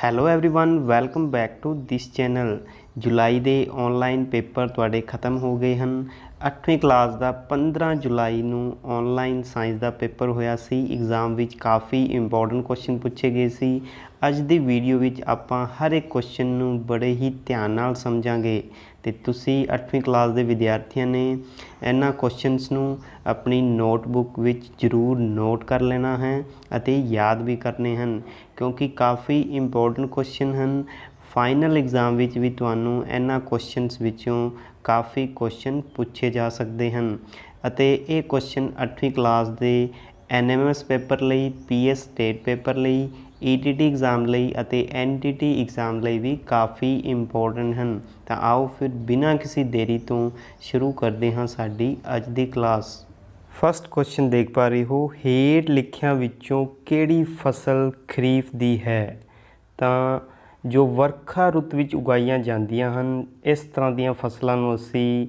Hello everyone welcome back to this channel. ਜੁਲਾਈ ਦੇ online paper ਤੁਹਾਡੇ ਖਤਮ ਹੋ ਗਏ ਹਨ। 8ਵੀਂ ਕਲਾਸ ਦਾ 15 ਜੁਲਾਈ ਨੂੰ ਆਨਲਾਈਨ ਸਾਇੰਸ ਦਾ ਪੇਪਰ ਹੋਇਆ ਸੀ। ਐਗਜ਼ਾਮ ਵਿੱਚ ਕਾਫੀ ਇੰਪੋਰਟੈਂਟ ਕੁਐਸਚਨ ਪੁੱਛੇ ਗਏ ਸੀ। ਅੱਜ ਦੀ ਵੀਡੀਓ ਵਿੱਚ ਆਪਾਂ ਹਰ ਇੱਕ ਕੁਐਸਚਨ ਨੂੰ ਬੜੇ ਹੀ ਧਿਆਨ ਨਾਲ ਸਮਝਾਂਗੇ ਤੇ ਤੁਸੀਂ 8ਵੀਂ ਕਲਾਸ ਦੇ ਵਿਦਿਆਰਥੀਆਂ ਨੇ ਇਹਨਾਂ ਕੁਐਸਚਨਸ ਨੂੰ ਆਪਣੀ ਨੋਟਬੁੱਕ ਵਿੱਚ ਜ਼ਰੂਰ ਨੋਟ ਕਰ ਲੈਣਾ ਹੈ ਅਤੇ ਯਾਦ ਵੀ ਕਰਨੇ ਹਨ, ਕਿਉਂਕਿ ਕਾਫੀ ਇੰਪੋਰਟੈਂਟ ਕੁਐਸਚਨ ਹਨ। ਫਾਈਨਲ ਐਗਜ਼ਾਮ ਵਿੱਚ ਵੀ ਤੁਹਾਨੂੰ ਇਹਨਾਂ ਕੁਐਸਚਨਸ ਵਿੱਚੋਂ ਕਾਫੀ ਕੁਐਸਚਨ ਪੁੱਛੇ ਜਾ ਸਕਦੇ ਹਨ ਅਤੇ ਇਹ ਕੁਐਸਚਨ 8ਵੀਂ ਕਲਾਸ ਦੇ NMS ਪੇਪਰ ਲਈ, PS ਸਟੇਟ ਪੇਪਰ ਲਈ, ETT ਐਗਜ਼ਾਮ ਲਈ ਅਤੇ NTT ਐਗਜ਼ਾਮ ਲਈ ਵੀ ਕਾਫੀ ਇੰਪੋਰਟੈਂਟ ਹਨ। ਤਾਂ ਆਓ ਫਿਰ ਬਿਨਾਂ ਕਿਸੇ ਦੇਰੀ ਤੋਂ ਸ਼ੁਰੂ ਕਰਦੇ ਹਾਂ ਸਾਡੀ ਅੱਜ ਦੀ ਕਲਾਸ। ਫਸਟ ਕੁਐਸਚਨ ਦੇਖ ਪਾ ਰਹੇ ਹੋ, ਹੇਠ ਲਿਖਿਆਂ ਵਿੱਚੋਂ ਕਿਹੜੀ ਫਸਲ ਖਰੀਫ ਦੀ ਹੈ? ਤਾਂ ਜੋ ਵਰਖਾ ਰੁੱਤ ਵਿੱਚ ਉਗਾਈਆਂ ਜਾਂਦੀਆਂ ਹਨ, ਇਸ ਤਰ੍ਹਾਂ ਦੀਆਂ ਫਸਲਾਂ ਨੂੰ ਅਸੀਂ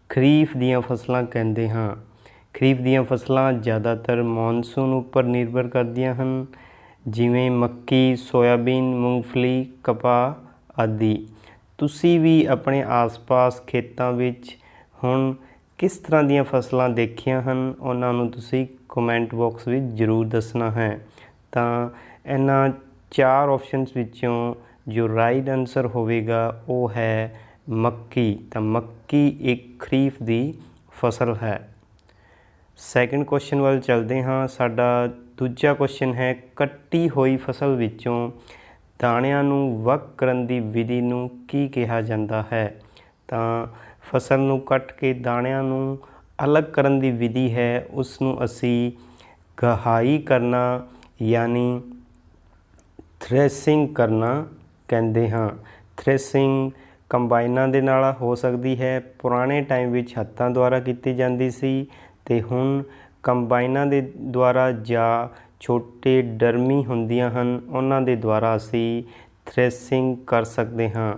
ਖਰੀਫ ਦੀਆਂ ਫਸਲਾਂ ਕਹਿੰਦੇ ਹਾਂ। ਖਰੀਫ ਦੀਆਂ ਫਸਲਾਂ ਜ਼ਿਆਦਾਤਰ ਮੌਨਸੂਨ ਉੱਪਰ ਨਿਰਭਰ ਕਰਦੀਆਂ ਹਨ, ਜਿਵੇਂ ਮੱਕੀ, ਸੋਇਆਬੀਨ, ਮੂੰਗਫਲੀ, ਕਪਾਹ ਆਦਿ। ਤੁਸੀਂ ਵੀ ਆਪਣੇ ਆਸ-ਪਾਸ ਖੇਤਾਂ ਵਿੱਚ ਹੁਣ ਕਿਸ ਤਰ੍ਹਾਂ ਦੀਆਂ ਫਸਲਾਂ ਦੇਖੀਆਂ ਹਨ, ਉਹਨਾਂ ਨੂੰ ਤੁਸੀਂ ਕਮੈਂਟ ਬਾਕਸ ਵਿੱਚ ਜ਼ਰੂਰ ਦੱਸਣਾ ਹੈ। ਤਾਂ ਇਹਨਾਂ 4 ਆਪਸ਼ਨਸ ਵਿੱਚੋਂ ਜੋ ਰਾਈਟ ਆਨਸਰ ਹੋਵੇਗਾ ਉਹ ਹੈ ਮੱਕੀ। ਤਾਂ ਮੱਕੀ ਇੱਕ ਖਰੀਫ ਦੀ ਫਸਲ ਹੈ। ਸੈਕਿੰਡ ਕੁਐਸਚਨ ਵੱਲ ਚੱਲਦੇ ਹਾਂ। ਸਾਡਾ ਦੂਜਾ ਕੁਐਸਚਨ ਹੈ, ਕੱਟੀ ਹੋਈ ਫਸਲ ਵਿੱਚੋਂ ਦਾਣਿਆਂ ਨੂੰ ਵੱਖ ਕਰਨ ਦੀ ਵਿਧੀ ਨੂੰ ਕੀ ਕਿਹਾ ਜਾਂਦਾ ਹੈ? ਤਾਂ ਫਸਲ ਨੂੰ ਕੱਟ ਕੇ ਦਾਣਿਆਂ ਨੂੰ ਅਲੱਗ ਕਰਨ ਦੀ ਵਿਧੀ ਹੈ, ਉਸ ਨੂੰ ਅਸੀਂ ਗਹਾਈ ਕਰਨਾ ਯਾਨੀ ਥ੍ਰੈਸ਼ਿੰਗ ਕਰਨਾ ਕਹਿੰਦੇ ਹਾਂ। ਥ੍ਰੈਸ਼ਿੰਗ ਕੰਬਾਈਨਾਂ ਦੇ ਨਾਲ ਹੋ ਸਕਦੀ ਹੈ। ਪੁਰਾਣੇ ਟਾਈਮ ਵਿੱਚ ਹੱਥਾਂ ਦੁਆਰਾ ਕੀਤੀ ਜਾਂਦੀ ਸੀ ਅਤੇ ਹੁਣ ਕੰਬਾਈਨਾਂ ਦੇ ਦੁਆਰਾ ਜਾਂ ਛੋਟੇ ਡਰਮੀ ਹੁੰਦੀਆਂ ਹਨ, ਉਹਨਾਂ ਦੇ ਦੁਆਰਾ ਅਸੀਂ ਥ੍ਰੈਸ਼ਿੰਗ ਕਰ ਸਕਦੇ ਹਾਂ।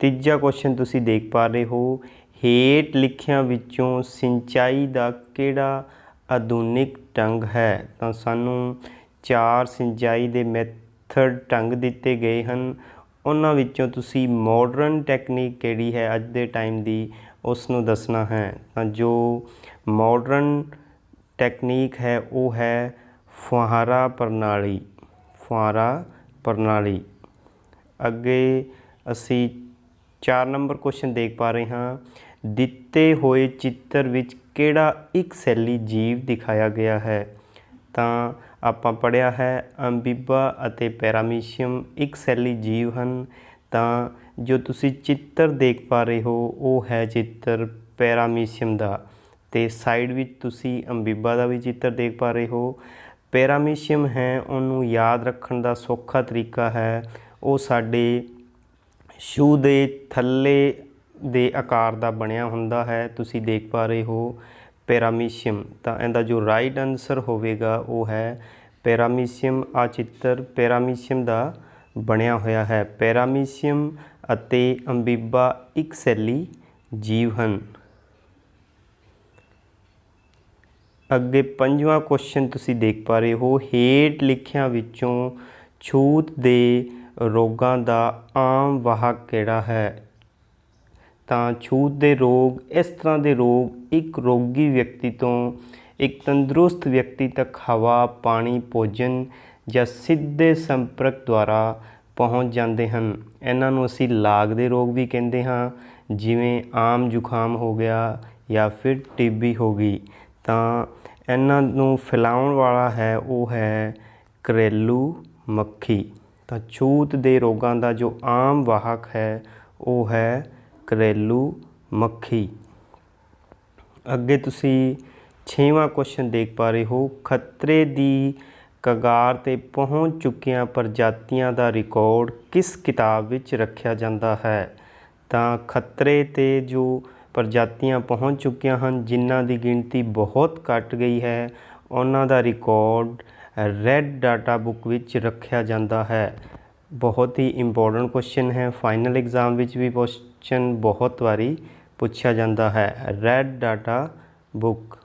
ਤੀਜਾ ਕੁਐਸਚਨ ਤੁਸੀਂ ਦੇਖ ਪਾ ਰਹੇ ਹੋ, ਹੇਠ ਲਿਖਿਆਂ ਵਿੱਚੋਂ ਸਿੰਚਾਈ ਦਾ ਕਿਹੜਾ ਆਧੁਨਿਕ ਢੰਗ ਹੈ? ਤਾਂ ਸਾਨੂੰ 4 ਸਿੰਚਾਈ ਦੇ ਮੈਥਡ ਢੰਗ ਦਿੱਤੇ ਗਏ ਹਨ, ਉਹਨਾਂ ਵਿੱਚੋਂ ਤੁਸੀਂ ਮਾਡਰਨ ਟੈਕਨੀਕ ਕਿਹੜੀ ਹੈ ਅੱਜ ਦੇ ਟਾਈਮ ਦੀ, ਉਸ ਨੂੰ ਦੱਸਣਾ ਹੈ। ਤਾਂ ਜੋ ਮਾਡਰਨ ਟੈਕਨੀਕ ਹੈ ਉਹ ਹੈ ਫੁਹਾਰਾ ਪ੍ਰਣਾਲੀ। ਫੁਹਾਰਾ ਪ੍ਰਣਾਲੀ। ਅੱਗੇ ਅਸੀਂ 4 ਨੰਬਰ ਕੁਐਸਚਨ ਦੇਖ ਪਾ ਰਹੇ ਹਾਂ, ਦਿੱਤੇ ਹੋਏ ਚਿੱਤਰ ਵਿੱਚ ਕਿਹੜਾ ਇੱਕ ਸੈਲੀ ਜੀਵ ਦਿਖਾਇਆ ਗਿਆ ਹੈ? ਤਾਂ ਆਪਾਂ ਪੜ੍ਹਿਆ ਹੈ ਅਮੀਬਾ ਅਤੇ ਪੈਰਾਮੀਸ਼ੀਅਮ ਇੱਕ ਸੈਲੀ ਜੀਵ ਹਨ। ਤਾਂ ਜੋ ਤੁਸੀਂ ਚਿੱਤਰ ਦੇਖ ਪਾ ਰਹੇ ਹੋ ਉਹ ਹੈ ਚਿੱਤਰ ਪੈਰਾਮੀਸ਼ੀਅਮ ਦਾ, ਅਤੇ ਸਾਈਡ ਵਿੱਚ ਤੁਸੀਂ ਅਮੀਬਾ ਦਾ ਵੀ ਚਿੱਤਰ ਦੇਖ ਪਾ ਰਹੇ ਹੋ। ਪੈਰਾਮੀਸ਼ੀਅਮ ਹੈ, ਉਹਨੂੰ ਯਾਦ ਰੱਖਣ ਦਾ ਸੌਖਾ ਤਰੀਕਾ ਹੈ, ਉਹ ਸਾਡੇ ਸ਼ੂ ਦੇ ਥੱਲੇ ਦੇ ਆਕਾਰ ਦਾ ਬਣਿਆ ਹੁੰਦਾ ਹੈ। ਤੁਸੀਂ ਦੇਖ ਪਾ ਰਹੇ ਹੋ ਪੈਰਾਮੀਸ਼ੀਅਮ। ਤਾਂ ਇਹਦਾ ਜੋ ਰਾਈਟ ਆਨਸਰ ਹੋਵੇਗਾ ਉਹ ਹੈ ਪੈਰਾਮੀਸ਼ੀਅਮ। ਆ ਚਿੱਤਰ ਪੈਰਾਮੀਸ਼ੀਅਮ ਦਾ ਬਣਿਆ ਹੋਇਆ ਹੈ। ਪੈਰਾਮੀਸ਼ੀਅਮ ਅਤੇ ਅਮੀਬਾ ਇੱਕ ਸੈਲੀ ਜੀਵ ਹਨ। ਅੱਗੇ 5ਵਾਂ ਕੁਐਸਚਨ ਤੁਸੀਂ ਦੇਖ ਪਾ ਰਹੇ ਹੋ, ਹੇਠ ਲਿਖਿਆਂ ਵਿੱਚੋਂ ਛੂਤ ਦੇ ਰੋਗਾਂ ਦਾ ਆਮ ਵਾਹਕ ਕਿਹੜਾ ਹੈ? ਤਾਂ ਛੂਤ ਦੇ ਰੋਗ ਇਸ ਤਰ੍ਹਾਂ ਦੇ ਰੋਗ ਇੱਕ ਰੋਗੀ ਵਿਅਕਤੀ ਤੋਂ ਇੱਕ ਤੰਦਰੁਸਤ ਵਿਅਕਤੀ ਤੱਕ ਹਵਾ, ਪਾਣੀ, ਭੋਜਨ ਜਾਂ ਸਿੱਧੇ ਸੰਪਰਕ ਦੁਆਰਾ ਪਹੁੰਚ ਜਾਂਦੇ ਹਨ। ਇਹਨਾਂ ਨੂੰ ਅਸੀਂ ਲਾਗ ਦੇ ਰੋਗ ਵੀ ਕਹਿੰਦੇ ਹਾਂ, ਜਿਵੇਂ ਆਮ ਜ਼ੁਕਾਮ ਹੋ ਗਿਆ ਜਾਂ ਫਿਰ TB ਹੋ ਗਈ। ਤਾਂ ਇਹਨਾਂ ਨੂੰ ਫੈਲਾਉਣ ਵਾਲਾ ਹੈ ਉਹ ਹੈ ਘਰੇਲੂ ਮੱਖੀ। ਤਾਂ ਛੂਤ ਦੇ ਰੋਗਾਂ ਦਾ ਜੋ ਆਮ ਵਾਹਕ ਹੈ ਉਹ ਹੈ ਘਰੇਲੂ ਮੱਖੀ। ਅੱਗੇ ਤੁਸੀਂ 6ਵਾਂ ਕੁਐਸਚਨ ਦੇਖ ਪਾ ਰਹੇ ਹੋ, ਖਤਰੇ ਦੀ ਕਗਾਰ 'ਤੇ ਪਹੁੰਚ ਚੁੱਕੀਆਂ ਪ੍ਰਜਾਤੀਆਂ ਦਾ ਰਿਕਾਰਡ ਕਿਸ ਕਿਤਾਬ ਵਿੱਚ ਰੱਖਿਆ ਜਾਂਦਾ ਹੈ? ਤਾਂ ਖਤਰੇ 'ਤੇ ਜੋ ਪ੍ਰਜਾਤੀਆਂ ਪਹੁੰਚ ਚੁੱਕੀਆਂ ਹਨ, ਜਿਨ੍ਹਾਂ ਦੀ ਗਿਣਤੀ ਬਹੁਤ ਘੱਟ ਗਈ ਹੈ, ਉਹਨਾਂ ਦਾ ਰਿਕਾਰਡ ਰੈੱਡ ਡਾਟਾ ਬੁੱਕ ਵਿੱਚ ਰੱਖਿਆ ਜਾਂਦਾ ਹੈ। ਬਹੁਤ ਹੀ ਇੰਪੋਰਟੈਂਟ ਕੁਐਸਚਨ ਹੈ, ਫਾਈਨਲ ਐਗਜ਼ਾਮ ਵਿੱਚ ਵੀ ਕੁਐਸਚਨ ਬਹੁਤ ਵਾਰੀ ਪੁੱਛਿਆ ਜਾਂਦਾ ਹੈ। Red data book.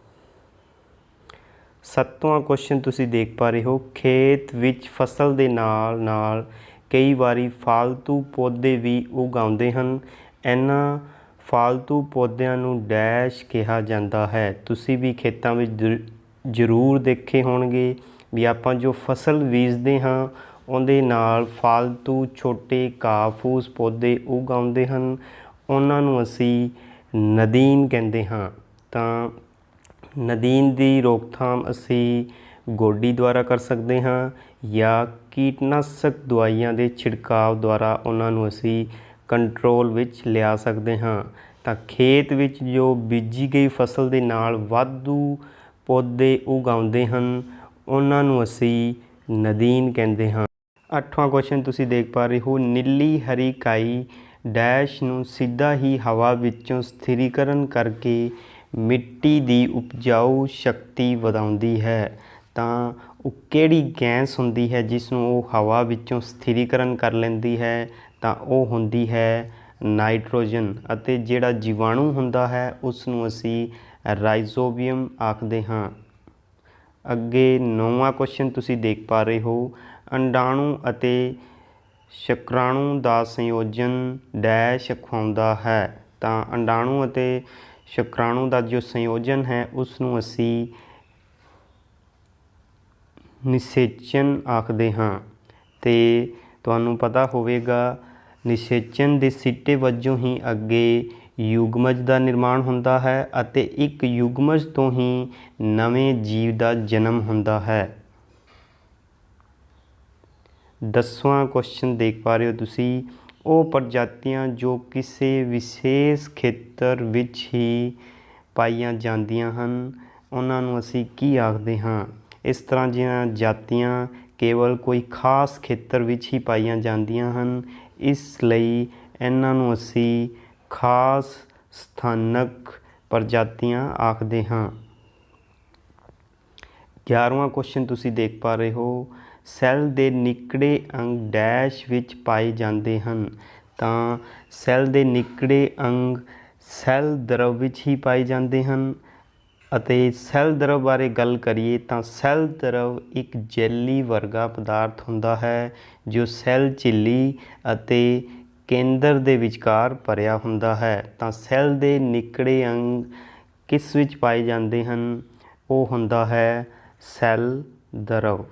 7ਵਾਂ ਕੁਐਸਚਨ ਤੁਸੀਂ ਦੇਖ ਪਾ ਰਹੇ ਹੋ, ਖੇਤ ਵਿੱਚ ਫਸਲ ਦੇ ਨਾਲ ਨਾਲ ਕਈ ਵਾਰੀ ਫਾਲਤੂ ਪੌਦੇ ਵੀ ਉਗਾਉਂਦੇ ਹਨ। ਇਹਨਾਂ ਫਾਲਤੂ ਪੌਦਿਆਂ ਨੂੰ ਡੈਸ਼ ਕਿਹਾ ਜਾਂਦਾ ਹੈ। ਤੁਸੀਂ ਵੀ ਖੇਤਾਂ ਵਿੱਚ ਜ਼ਰੂਰ ਦੇਖੇ ਹੋਣਗੇ ਵੀ ਆਪਾਂ ਜੋ ਫਸਲ ਬੀਜਦੇ ਹਾਂ ਉਹਦੇ ਨਾਲ ਫਾਲਤੂ ਛੋਟੇ ਘਾਹ ਫੂਸ ਪੌਦੇ ਉਗਾਉਂਦੇ ਹਨ, ਉਹਨਾਂ ਨੂੰ ਅਸੀਂ ਨਦੀਨ ਕਹਿੰਦੇ ਹਾਂ। ਤਾਂ ਨਦੀਨ ਦੀ ਰੋਕਥਾਮ ਅਸੀਂ ਗੋਡੀ ਦੁਆਰਾ ਕਰ ਸਕਦੇ ਹਾਂ ਜਾਂ ਕੀਟਨਾਸ਼ਕ ਦਵਾਈਆਂ ਦੇ ਛਿੜਕਾਅ ਦੁਆਰਾ ਉਹਨਾਂ ਨੂੰ ਅਸੀਂ ਕੰਟਰੋਲ ਵਿੱਚ ਲਿਆ ਸਕਦੇ ਹਾਂ। ਤਾਂ ਖੇਤ ਵਿੱਚ ਜੋ ਬੀਜੀ ਗਈ ਫਸਲ ਦੇ ਨਾਲ ਵਾਧੂ ਪੌਦੇ ਉਗਾਉਂਦੇ ਹਨ ਉਹਨਾਂ ਨੂੰ ਅਸੀਂ ਨਦੀਨ ਕਹਿੰਦੇ ਹਾਂ। 8ਵਾਂ ਕੁਐਸਚਨ ਤੁਸੀਂ ਦੇਖ ਪਾ ਰਹੇ ਹੋ, ਨੀਲੀ ਹਰੀ ਕਾਈ ਡੈਸ਼ ਨੂੰ ਸਿੱਧਾ ਹੀ ਹਵਾ ਵਿੱਚੋਂ ਸਥਿਰੀਕਰਨ ਕਰਕੇ ਮਿੱਟੀ ਦੀ ਉਪਜਾਊ ਸ਼ਕਤੀ ਵਧਾਉਂਦੀ ਹੈ। ਤਾਂ ਉਹ ਕਿਹੜੀ ਗੈਸ ਹੁੰਦੀ ਹੈ ਜਿਸ ਨੂੰ ਉਹ ਹਵਾ ਵਿੱਚੋਂ ਸਥਿਰੀਕਰਨ ਕਰ ਲੈਂਦੀ ਹੈ? ਤਾਂ ਉਹ ਹੁੰਦੀ ਹੈ ਨਾਈਟ੍ਰੋਜਨ। ਅਤੇ ਜਿਹੜਾ ਜੀਵਾਣੂ ਹੁੰਦਾ ਹੈ ਉਸ ਨੂੰ ਅਸੀਂ ਰਾਈਜ਼ੋਬੀਅਮ ਆਖਦੇ ਹਾਂ। ਅੱਗੇ 9ਵਾਂ ਕੁਐਸਚਨ ਤੁਸੀਂ ਦੇਖ ਪਾ ਰਹੇ ਹੋ, ਅੰਡਾਣੂ ਅਤੇ ਸ਼ੁਕਰਾਣੂ ਦਾ ਸੰਯੋਜਨ ਡੈਸ਼ ਅਖਵਾਉਂਦਾ ਹੈ। ਤਾਂ ਅੰਡਾਣੂ ਅਤੇ ਸ਼ੁਕਰਾਣੂ ਦਾ ਜੋ ਸੰਯੋਜਨ ਹੈ ਉਸ ਨੂੰ ਅਸੀਂ ਨਿਸ਼ੇਚਨ ਆਖਦੇ ਹਾਂ। ਅਤੇ ਤੁਹਾਨੂੰ ਪਤਾ ਹੋਵੇਗਾ ਨਿਸ਼ੇਚਨ ਦੇ ਸਿੱਟੇ ਵਜੋਂ ਹੀ ਅੱਗੇ ਯੁਗਮਜ ਦਾ ਨਿਰਮਾਣ ਹੁੰਦਾ ਹੈ ਅਤੇ ਇੱਕ ਯੁਗਮਜ ਤੋਂ ਹੀ ਨਵੇਂ ਜੀਵ ਦਾ ਜਨਮ ਹੁੰਦਾ ਹੈ। 10ਵਾਂ ਕੁਐਸਚਨ ਦੇਖ ਪਾ ਰਹੇ ਹੋ ਤੁਸੀਂ, ਉਹ ਪ੍ਰਜਾਤੀਆਂ ਜੋ ਕਿਸੇ ਵਿਸ਼ੇਸ਼ ਖੇਤਰ ਵਿੱਚ ਹੀ ਪਾਈਆਂ ਜਾਂਦੀਆਂ ਹਨ ਉਹਨਾਂ ਨੂੰ ਅਸੀਂ ਕੀ ਆਖਦੇ ਹਾਂ? ਇਸ ਤਰ੍ਹਾਂ ਦੀਆਂ ਜਾਤੀਆਂ ਕੇਵਲ ਕੋਈ ਖਾਸ ਖੇਤਰ ਵਿੱਚ ਹੀ ਪਾਈਆਂ ਜਾਂਦੀਆਂ ਹਨ, ਇਸ ਲਈ ਇਹਨਾਂ ਨੂੰ ਅਸੀਂ ਖਾਸ ਸਥਾਨਕ ਪ੍ਰਜਾਤੀਆਂ ਆਖਦੇ ਹਾਂ। 11ਵਾਂ ਕੁਐਸਚਨ ਤੁਸੀਂ ਦੇਖ ਪਾ ਰਹੇ ਹੋ, ਸੈੱਲ ਦੇ ਨਿੱਕੜੇ ਅੰਗ ਡੈਸ਼ ਵਿੱਚ ਪਾਏ ਜਾਂਦੇ ਹਨ। ਤਾਂ ਸੈੱਲ ਦੇ ਨਿੱਕੜੇ ਅੰਗ ਸੈੱਲ ਦਰਵ ਵਿੱਚ ਹੀ ਪਾਏ ਜਾਂਦੇ ਹਨ। ਅਤੇ ਸੈੱਲ ਦਰਵ ਬਾਰੇ ਗੱਲ ਕਰੀਏ ਤਾਂ ਸੈੱਲ ਦਰਵ ਇੱਕ ਜੈਲੀ ਵਰਗਾ ਪਦਾਰਥ ਹੁੰਦਾ ਹੈ ਜੋ ਸੈੱਲ ਝਿੱਲੀ ਅਤੇ ਕੇਂਦਰ ਦੇ ਵਿਚਕਾਰ ਭਰਿਆ ਹੁੰਦਾ ਹੈ। ਤਾਂ ਸੈੱਲ ਦੇ ਨਿੱਕੜੇ ਅੰਗ ਕਿਸ ਵਿੱਚ ਪਾਏ ਜਾਂਦੇ ਹਨ? ਉਹ ਹੁੰਦਾ ਹੈ ਸੈੱਲ ਦਰਵ।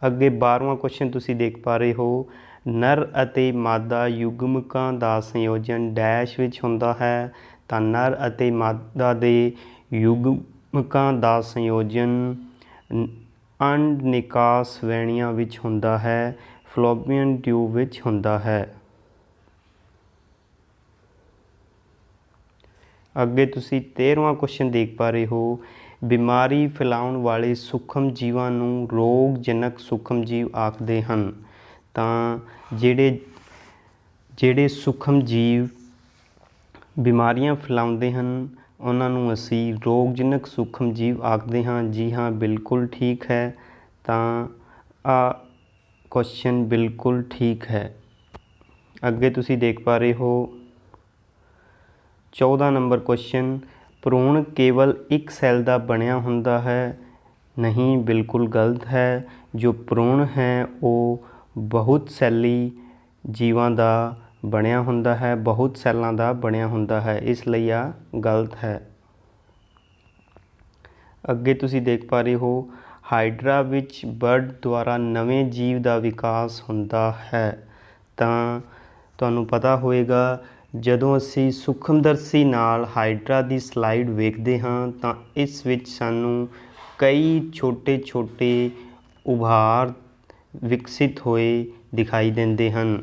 ਅੱਗੇ 12ਵਾਂ ਕੁਐਸਚਨ ਤੁਸੀਂ ਦੇਖ ਪਾ ਰਹੇ ਹੋ, ਨਰ ਅਤੇ ਮਾਦਾ ਯੁਗਮਕਾਂ ਦਾ ਸੰਯੋਜਨ ਡੈਸ਼ ਵਿੱਚ ਹੁੰਦਾ ਹੈ। ਤਾਂ ਨਰ ਅਤੇ ਮਾਦਾ ਦੇ ਯੁਗਮਕਾਂ ਦਾ ਸੰਯੋਜਨ ਅੰਡ ਨਿਕਾਸ ਵਹਿਣੀਆਂ ਵਿੱਚ ਹੁੰਦਾ ਹੈ, ਫਲੋਪੀਅਨ ਟਿਊਬ ਵਿੱਚ ਹੁੰਦਾ ਹੈ। ਅੱਗੇ ਤੁਸੀਂ 13ਵਾਂ ਕੁਐਸਚਨ ਦੇਖ ਪਾ ਰਹੇ ਹੋ, ਬਿਮਾਰੀ ਫੈਲਾਉਣ ਵਾਲੇ ਸੂਖਮ ਜੀਵਾਂ ਨੂੰ ਰੋਗਜਨਕ ਸੂਖਮ ਜੀਵ ਆਖਦੇ ਹਨ। ਤਾਂ ਜਿਹੜੇ ਸੂਖਮ ਜੀਵ ਬਿਮਾਰੀਆਂ ਫੈਲਾਉਂਦੇ ਹਨ ਉਹਨਾਂ ਨੂੰ ਅਸੀਂ ਰੋਗਜਨਕ ਸੂਖਮ ਜੀਵ ਆਖਦੇ ਹਾਂ। ਜੀ ਹਾਂ, ਬਿਲਕੁਲ ਠੀਕ ਹੈ। ਤਾਂ ਆ ਕੁਐਸਚਨ ਬਿਲਕੁਲ ਠੀਕ ਹੈ। ਅੱਗੇ ਤੁਸੀਂ ਦੇਖ ਪਾ ਰਹੇ ਹੋ 14 ਨੰਬਰ ਕੁਐਸਚਨ, ਭਰੂਣ ਕੇਵਲ ਇੱਕ ਸੈੱਲ ਦਾ ਬਣਿਆ ਹੁੰਦਾ ਹੈ? ਨਹੀਂ, ਬਿਲਕੁਲ ਗਲਤ ਹੈ। ਜੋ ਭਰੂਣ ਹੈ ਉਹ ਬਹੁਤ ਸੈਲੀ ਜੀਵਾਂ ਦਾ ਬਣਿਆ ਹੁੰਦਾ ਹੈ, ਬਹੁਤ ਸੈੱਲਾਂ ਦਾ ਬਣਿਆ ਹੁੰਦਾ ਹੈ, ਇਸ ਲਈ ਆ ਗਲਤ ਹੈ। ਅੱਗੇ ਤੁਸੀਂ ਦੇਖ ਪਾ ਰਹੇ ਹੋ, ਹਾਈਡਰਾ ਵਿੱਚ ਬਰਡ ਦੁਆਰਾ ਨਵੇਂ ਜੀਵ ਦਾ ਵਿਕਾਸ ਹੁੰਦਾ ਹੈ। ਤਾਂ ਤੁਹਾਨੂੰ ਪਤਾ ਹੋਵੇਗਾ ਜਦੋਂ ਅਸੀਂ ਸੂਖਮਦਰਸ਼ੀ ਨਾਲ ਹਾਈਡਰਾ ਦੀ ਸਲਾਈਡ ਵੇਖਦੇ ਹਾਂ ਤਾਂ ਇਸ ਵਿੱਚ ਸਾਨੂੰ ਕਈ ਛੋਟੇ ਛੋਟੇ ਉਭਾਰ ਵਿਕਸਿਤ ਹੋਏ ਦਿਖਾਈ ਦਿੰਦੇ ਹਨ।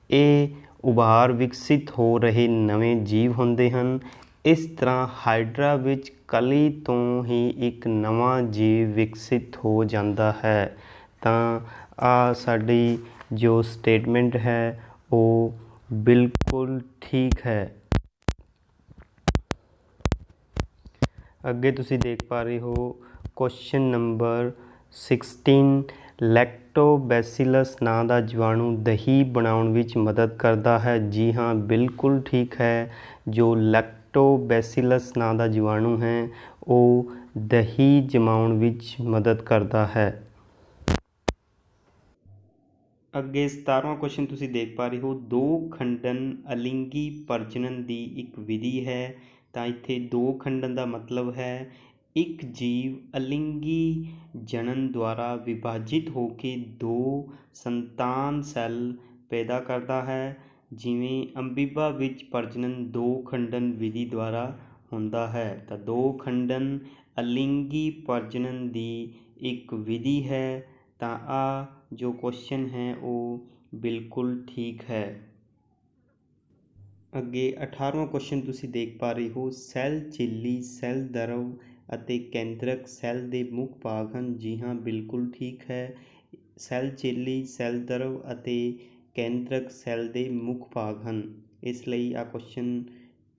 ਇਹ ਉਭਾਰ ਵਿਕਸਿਤ ਹੋ ਰਹੇ ਨਵੇਂ ਜੀਵ ਹੁੰਦੇ ਹਨ। ਇਸ ਤਰ੍ਹਾਂ ਹਾਈਡਰਾ ਵਿੱਚ ਕਲੀ ਤੋਂ ਹੀ ਇੱਕ ਨਵਾਂ ਜੀਵ ਵਿਕਸਿਤ ਹੋ ਜਾਂਦਾ ਹੈ। ਤਾਂ ਆ ਸਾਡੀ ਜੋ ਸਟੇਟਮੈਂਟ ਹੈ ਉਹ ਬਿਲਕੁਲ ਠੀਕ ਹੈ। ਅੱਗੇ ਤੁਸੀਂ ਦੇਖ ਪਾ ਰਹੇ ਹੋ ਕੁਐਸਚਨ ਨੰਬਰ 16, ਲੈਕਟੋਬੈਸਿਲਸ ਨਾਂ ਦਾ ਜੀਵਾਣੂ ਦਹੀਂ ਬਣਾਉਣ ਵਿੱਚ ਮਦਦ ਕਰਦਾ ਹੈ। ਜੀ ਹਾਂ, ਬਿਲਕੁਲ ਠੀਕ ਹੈ। ਜੋ ਲੈਕਟੋਬੈਸਿਲਸ ਨਾਂ ਦਾ ਜੀਵਾਣੂ ਹੈ ਉਹ ਦਹੀਂ ਜਮਾਉਣ ਵਿੱਚ ਮਦਦ ਕਰਦਾ ਹੈ। ਅੱਗੇ 17ਵਾਂ ਕੁਐਸਚਨ ਤੁਸੀਂ ਦੇਖ ਪਾ ਰਹੇ ਹੋ, ਦੋ ਖੰਡਨ ਅਲਿੰਗੀ ਪ੍ਰਜਨਨ ਦੀ ਇੱਕ ਵਿਧੀ ਹੈ। ਤਾਂ ਇੱਥੇ ਦੋ ਖੰਡਨ ਦਾ ਮਤਲਬ ਹੈ ਇੱਕ ਜੀਵ ਅਲਿੰਗੀ ਜਣਨ ਦੁਆਰਾ ਵਿਭਾਜਿਤ ਹੋ ਕੇ ਦੋ ਸੰਤਾਨ ਸੈੱਲ ਪੈਦਾ ਕਰਦਾ ਹੈ। ਜਿਵੇਂ ਅਮੀਬਾ ਵਿੱਚ ਪ੍ਰਜਨਨ ਦੋ ਖੰਡਨ ਵਿਧੀ ਦੁਆਰਾ ਹੁੰਦਾ ਹੈ। ਤਾਂ ਦੋ ਖੰਡਨ ਅਲਿੰਗੀ ਪ੍ਰਜਨਨ ਦੀ ਇੱਕ ਵਿਧੀ ਹੈ। ਤਾਂ ਆ ਜੋ ਕੁਐਸਚਨ ਹੈ ਉਹ ਬਿਲਕੁਲ ਠੀਕ ਹੈ। ਅੱਗੇ 18ਵਾਂ ਕੁਐਸਚਨ ਤੁਸੀਂ ਦੇਖ ਪਾ ਰਹੇ ਹੋ, ਸੈੱਲ ਝਿੱਲੀ ਸੈੱਲ ਦਰਵ ਅਤੇ ਕੇਂਦਰਕ ਸੈੱਲ ਦੇ ਮੁੱਖ ਭਾਗ ਹਨ। ਜੀ ਹਾਂ, ਬਿਲਕੁਲ ਠੀਕ ਹੈ। ਸੈੱਲ ਝਿੱਲੀ ਸੈੱਲ ਦਰਵ ਅਤੇ ਕੇਂਦਰਕ ਸੈੱਲ ਦੇ ਮੁੱਖ ਭਾਗ ਹਨ, ਇਸ ਲਈ ਆ ਕੁਐਸਚਨ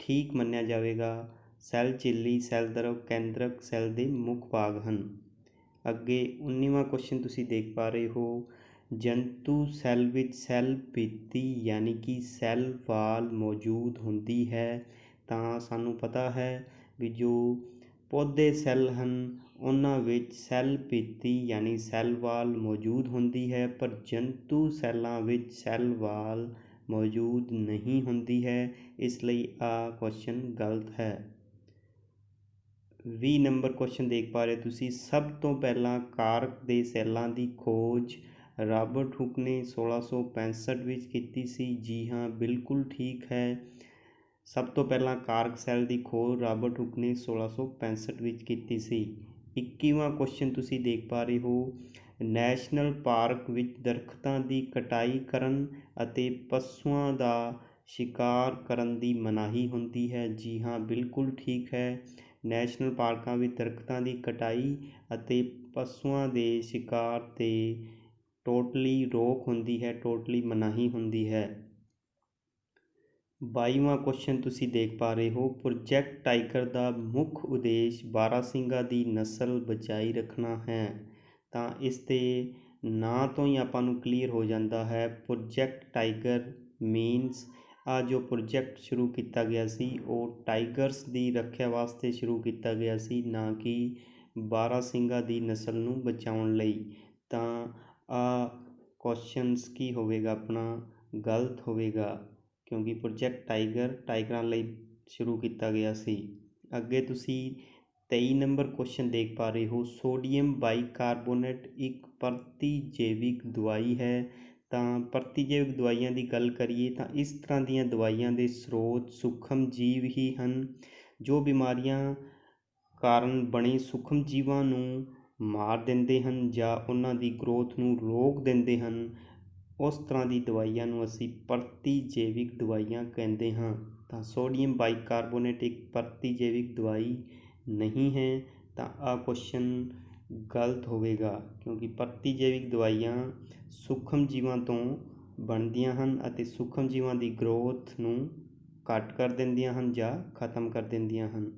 ਠੀਕ ਮੰਨਿਆ ਜਾਵੇਗਾ। ਸੈੱਲ ਝਿੱਲੀ ਸੈੱਲ ਦਰਵ ਕੇਂਦਰਕ ਸੈੱਲ ਦੇ ਮੁੱਖ ਭਾਗ ਹਨ। ਅੱਗੇ 19ਵਾਂ ਕੁਐਸਚਨ ਤੁਸੀਂ ਦੇਖ ਪਾ ਰਹੇ ਹੋ, ਜੰਤੂ ਸੈੱਲ ਵਿੱਚ ਸੈੱਲ ਭਿੱਤੀ ਯਾਨੀ ਕਿ ਸੈੱਲ ਵਾਲ ਮੌਜੂਦ ਹੁੰਦੀ ਹੈ। ਤਾਂ ਸਾਨੂੰ ਪਤਾ ਹੈ ਵੀ ਜੋ ਪੌਦੇ ਸੈੱਲ ਹਨ ਉਹਨਾਂ ਵਿੱਚ ਸੈੱਲ ਭਿੱਤੀ ਯਾਨੀ ਸੈੱਲ ਵਾਲ ਮੌਜੂਦ ਹੁੰਦੀ ਹੈ, ਪਰ ਜੰਤੂ ਸੈੱਲਾਂ ਵਿੱਚ ਸੈੱਲ ਵਾਲ ਮੌਜੂਦ ਨਹੀਂ ਹੁੰਦੀ ਹੈ, ਇਸ ਲਈ ਆ ਕੁਐਸਚਨ ਗਲਤ ਹੈ। 20 ਨੰਬਰ ਕੁਐਸਚਨ ਦੇਖ ਪਾ ਰਹੇ ਤੁਸੀਂ, ਸਭ ਤੋਂ ਪਹਿਲਾਂ ਕਾਰਕ ਦੇ ਸੈੱਲਾਂ ਦੀ ਖੋਜ ਰਾਬਰਟ ਹੁੱਕ ਨੇ 1665 ਵਿੱਚ ਕੀਤੀ ਸੀ। ਜੀ ਹਾਂ, ਬਿਲਕੁਲ ਠੀਕ ਹੈ। ਸਭ ਤੋਂ ਪਹਿਲਾਂ ਕਾਰਕ ਸੈੱਲ ਦੀ ਖੋਜ ਰਾਬਰਟ ਹੁੱਕ ਨੇ 1665 ਵਿੱਚ ਕੀਤੀ ਸੀ। 21ਵਾਂ ਕੁਐਸਚਨ ਤੁਸੀਂ ਦੇਖ ਪਾ ਰਹੇ ਹੋ, ਨੈਸ਼ਨਲ ਪਾਰਕ ਵਿੱਚ ਦਰੱਖਤਾਂ ਦੀ ਕਟਾਈ ਕਰਨ ਅਤੇ ਪਸ਼ੂਆਂ ਦਾ ਸ਼ਿਕਾਰ ਕਰਨ ਦੀ ਮਨਾਹੀ ਹੁੰਦੀ ਹੈ। ਜੀ ਹਾਂ, ਬਿਲਕੁਲ ਠੀਕ ਹੈ। ਨੈਸ਼ਨਲ ਪਾਰਕਾਂ ਵਿੱਚ ਦਰੱਖਤਾਂ ਦੀ ਕਟਾਈ ਅਤੇ ਪਸ਼ੂਆਂ ਦੇ ਸ਼ਿਕਾਰ 'ਤੇ ਟੋਟਲੀ ਰੋਕ ਹੁੰਦੀ ਹੈ, ਟੋਟਲੀ ਮਨਾਹੀ ਹੁੰਦੀ ਹੈ। 22ਵਾਂ ਕੁਐਸਚਨ ਤੁਸੀਂ ਦੇਖ ਪਾ ਰਹੇ ਹੋ, ਪ੍ਰੋਜੈਕਟ ਟਾਈਗਰ ਦਾ ਮੁੱਖ ਉਦੇਸ਼ ਬਾਰਾਸਿੰਗਾ ਦੀ ਨਸਲ ਬਚਾਈ ਰੱਖਣਾ ਹੈ। ਤਾਂ ਇਸ ਦੇ ਨਾਂ ਤੋਂ ਹੀ ਆਪਾਂ ਨੂੰ ਕਲੀਅਰ ਹੋ ਜਾਂਦਾ ਹੈ, ਪ੍ਰੋਜੈਕਟ ਟਾਈਗਰ ਮੀਨਸ ਆ ਜੋ ਪ੍ਰੋਜੈਕਟ ਸ਼ੁਰੂ ਕੀਤਾ ਗਿਆ ਸੀ ਉਹ ਟਾਈਗਰਸ ਦੀ ਰੱਖਿਆ ਵਾਸਤੇ ਸ਼ੁਰੂ ਕੀਤਾ ਗਿਆ ਸੀ, ਨਾ ਕਿ ਬਾਰਾਸਿੰਗਾ ਦੀ ਨਸਲ ਨੂੰ ਬਚਾਉਣ ਲਈ। ਤਾਂ ਆ ਕੁਐਸਚਨਸ ਕੀ ਹੋਵੇਗਾ ਆਪਣਾ ਗਲਤ ਹੋਵੇਗਾ, ਕਿਉਂਕਿ ਪ੍ਰੋਜੈਕਟ ਟਾਈਗਰਾਂ ਲਈ ਸ਼ੁਰੂ ਕੀਤਾ ਗਿਆ ਸੀ। ਅੱਗੇ ਤੁਸੀਂ 23 ਨੰਬਰ ਕੁਐਸਚਨ ਦੇਖ ਪਾ ਰਹੇ ਹੋ, ਸੋਡੀਅਮ ਬਾਈਕਾਰਬੋਨੇਟ ਇੱਕ ਪ੍ਰਤੀਜੈਵਿਕ ਦਵਾਈ ਹੈ। ਤਾਂ ਪ੍ਰਤੀਜੈਵਿਕ ਦਵਾਈਆਂ ਦੀ ਗੱਲ ਕਰੀਏ ਤਾਂ ਇਸ ਤਰ੍ਹਾਂ ਦੀਆਂ ਦਵਾਈਆਂ ਦੇ ਸਰੋਤ ਸੂਖਮ ਜੀਵ ਹੀ ਹਨ ਜੋ ਬਿਮਾਰੀਆਂ ਕਾਰਨ ਬਣੇ ਸੂਖਮ ਜੀਵਾਂ ਨੂੰ ਮਾਰ ਦਿੰਦੇ ਹਨ ਜਾਂ ਉਹਨਾਂ ਦੀ ਗਰੋਥ ਨੂੰ ਰੋਕ ਦਿੰਦੇ ਹਨ। ਉਸ ਤਰ੍ਹਾਂ ਦੀ ਦਵਾਈਆਂ ਨੂੰ ਅਸੀਂ ਪ੍ਰਤੀਜੈਵਿਕ ਦਵਾਈਆਂ ਕਹਿੰਦੇ ਹਾਂ। ਤਾਂ ਸੋਡੀਅਮ ਬਾਈਕਾਰਬੋਨੇਟ ਇੱਕ ਪ੍ਰਤੀਜੈਵਿਕ ਦਵਾਈ ਨਹੀਂ ਹੈ। ਤਾਂ ਆ ਕੁਐਸਚਨ ਗਲਤ ਹੋਵੇਗਾ, ਕਿਉਂਕਿ ਪ੍ਰਤੀਜੈਵਿਕ ਦਵਾਈਆਂ ਸੂਖਮ ਜੀਵਾਂ ਤੋਂ ਬਣਦੀਆਂ ਹਨ ਅਤੇ ਸੂਖਮ ਜੀਵਾਂ ਦੀ ਗਰੋਥ ਨੂੰ ਘੱਟ ਕਰ ਦਿੰਦੀਆਂ ਹਨ ਜਾਂ ਖਤਮ ਕਰ ਦਿੰਦੀਆਂ ਹਨ।